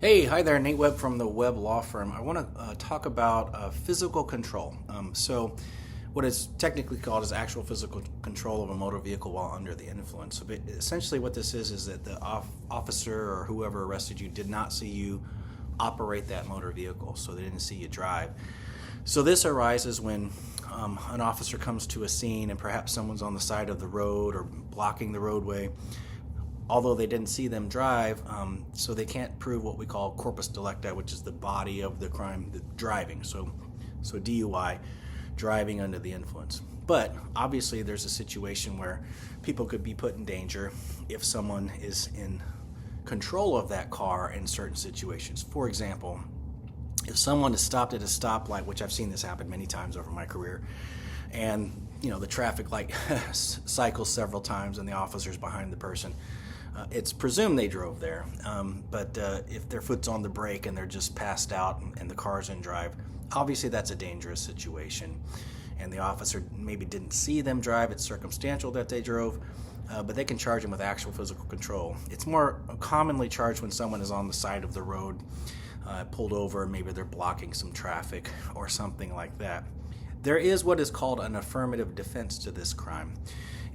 Hi there, Nate Webb from the Webb Law Firm. I want to talk about physical control. What is technically called is actual physical control of a motor vehicle while under the influence. So, essentially, what this is that the officer or whoever arrested you did not see you operate that motor vehicle, so they didn't see you drive. So, this arises when an officer comes to a scene and perhaps someone's on the side of the road or blocking the roadway. Although they didn't see them drive, so they can't prove what we call corpus delicti, which is the body of the crime, the driving. So DUI, driving under the influence. But obviously there's a situation where people could be put in danger if someone is in control of that car in certain situations. For example, if someone is stopped at a stoplight, which I've seen this happen many times over my career, and the traffic light cycles several times and the officer's behind the person, it's presumed they drove there, but if their foot's on the brake and they're just passed out and the car's in drive, obviously that's a dangerous situation. And the officer maybe didn't see them drive, it's circumstantial that they drove, but they can charge them with actual physical control. It's more commonly charged when someone is on the side of the road, pulled over, maybe they're blocking some traffic or something like that. There is what is called an affirmative defense to this crime.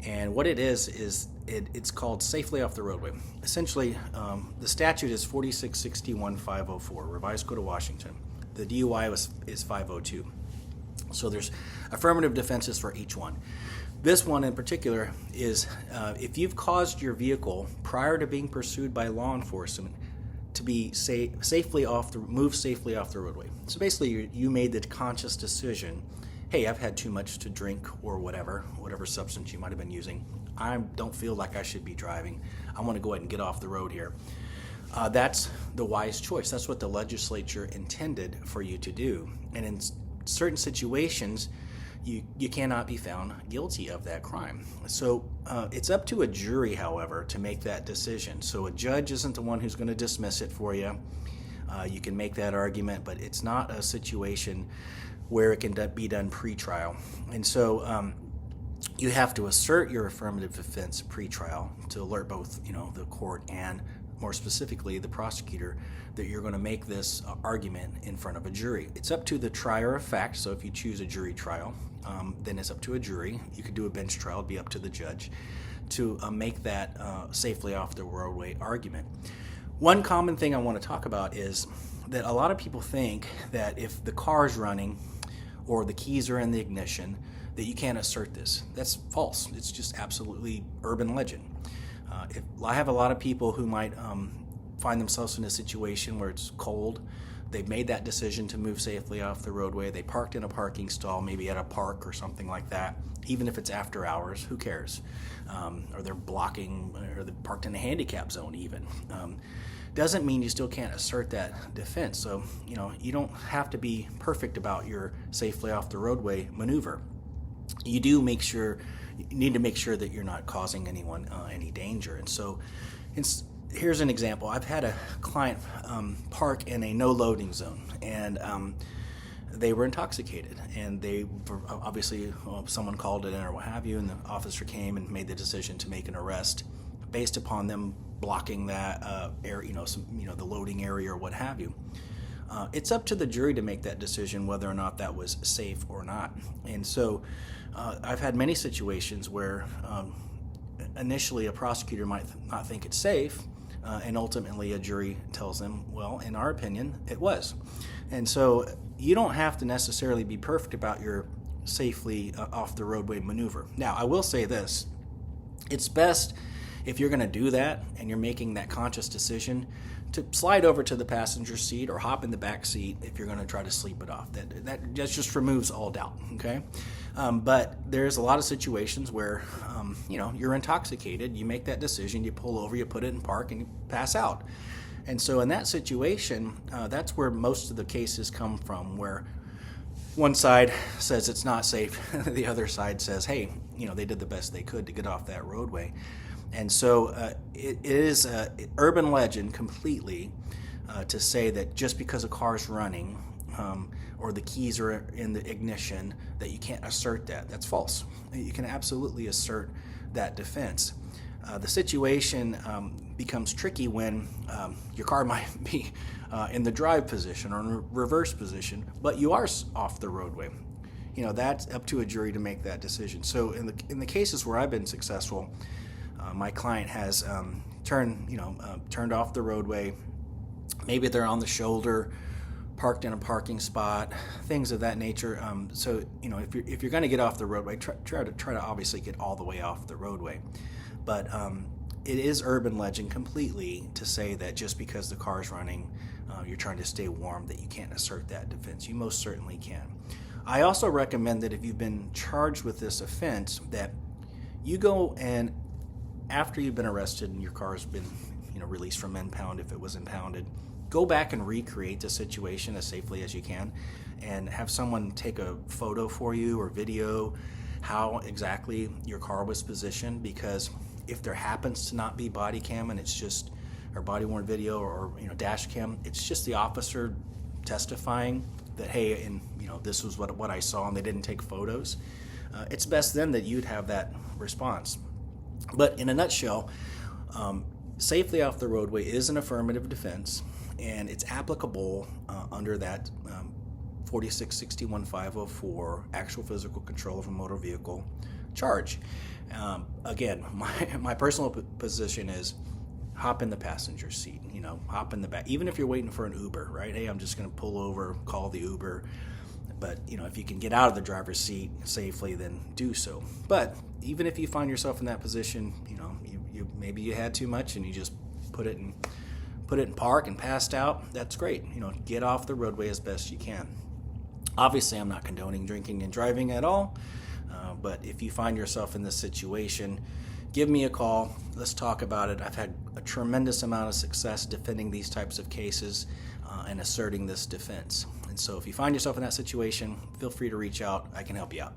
And what it is it's called safely off the roadway. Essentially, the statute is 4661-504, Revised Code of Washington. The DUI is 502. So there's affirmative defenses for each one. This one in particular is if you've caused your vehicle prior to being pursued by law enforcement to be move safely off the roadway. So basically, you made the conscious decision. Hey, I've had too much to drink or whatever substance you might have been using. I don't feel like I should be driving. I want to go ahead and get off the road here. That's the wise choice. That's what the legislature intended for you to do. And in certain situations, you cannot be found guilty of that crime. So it's up to a jury, however, to make that decision. So a judge isn't the one who's going to dismiss it for you. You can make that argument, but it's not a situation where it can be done pre-trial. And so you have to assert your affirmative defense pre-trial to alert both the court and more specifically the prosecutor that you're going to make this argument in front of a jury. It's up to the trier of fact. So if you choose a jury trial, then it's up to a jury. You could do a bench trial, it'd be up to the judge to make that safely off the roadway argument. One common thing I want to talk about is that a lot of people think that if the car's running or the keys are in the ignition, that you can't assert this. That's false. It's just absolutely urban legend. I have a lot of people who might find themselves in a situation where it's cold. They've made that decision to move safely off the roadway. They parked in a parking stall, maybe at a park or something like that. Even if it's after hours, who cares? Or they're blocking, or they're parked in a handicap zone even. Doesn't mean you still can't assert that defense. So, you don't have to be perfect about your safely off the roadway maneuver. You need to make sure that you're not causing anyone any danger. And so here's an example. I've had a client park in a no loading zone, and they were intoxicated, and they obviously someone called it in or what have you, and the officer came and made the decision to make an arrest based upon them blocking that area, the loading area or what have you. It's up to the jury to make that decision whether or not that was safe or not. And so I've had many situations where initially a prosecutor might not think it's safe, and ultimately a jury tells them, well, in our opinion, it was. And so you don't have to necessarily be perfect about your safely off the roadway maneuver. Now, I will say this. It's best if you're going to do that and you're making that conscious decision to slide over to the passenger seat or hop in the back seat if you're going to try to sleep it off. That just removes all doubt, okay? But there's a lot of situations where, you're intoxicated, you make that decision, you pull over, you put it in park, and you pass out. And so in that situation, that's where most of the cases come from, where one side says it's not safe, the other side says, hey, they did the best they could to get off that roadway. And so it is urban legend completely to say that just because a car's running or the keys are in the ignition that you can't assert that. That's false. You can absolutely assert that defense. The situation becomes tricky when your car might be in the drive position or in reverse position, but you are off the roadway. That's up to a jury to make that decision. So in the cases where I've been successful, my client has turned off the roadway. Maybe they're on the shoulder, parked in a parking spot, things of that nature. So if you're going to get off the roadway, try to obviously get all the way off the roadway. But it is urban legend completely to say that just because the car is running, you're trying to stay warm, that you can't assert that defense. You most certainly can. I also recommend that if you've been charged with this offense, that you go and after you've been arrested and your car has been released from impound, if it was impounded, go back and recreate the situation as safely as you can and have someone take a photo for you or video how exactly your car was positioned, because if there happens to not be body cam and it's just or body worn video or dash cam, it's just the officer testifying that, hey, and this was what I saw, and they didn't take photos. It's best then that you'd have that response. But in a nutshell, safely off the roadway is an affirmative defense, and it's applicable under that 4661-504 actual physical control of a motor vehicle charge. Again, my personal position is hop in the passenger seat, hop in the back, even if you're waiting for an Uber, right? Hey, I'm just going to pull over, call the Uber. But if you can get out of the driver's seat safely, then do so. But even if you find yourself in that position, maybe you had too much and you just put it in park and passed out, that's great. Get off the roadway as best you can. Obviously, I'm not condoning drinking and driving at all, but if you find yourself in this situation, give me a call. Let's talk about it. I've had a tremendous amount of success defending these types of cases and asserting this defense. And so if you find yourself in that situation, feel free to reach out. I can help you out.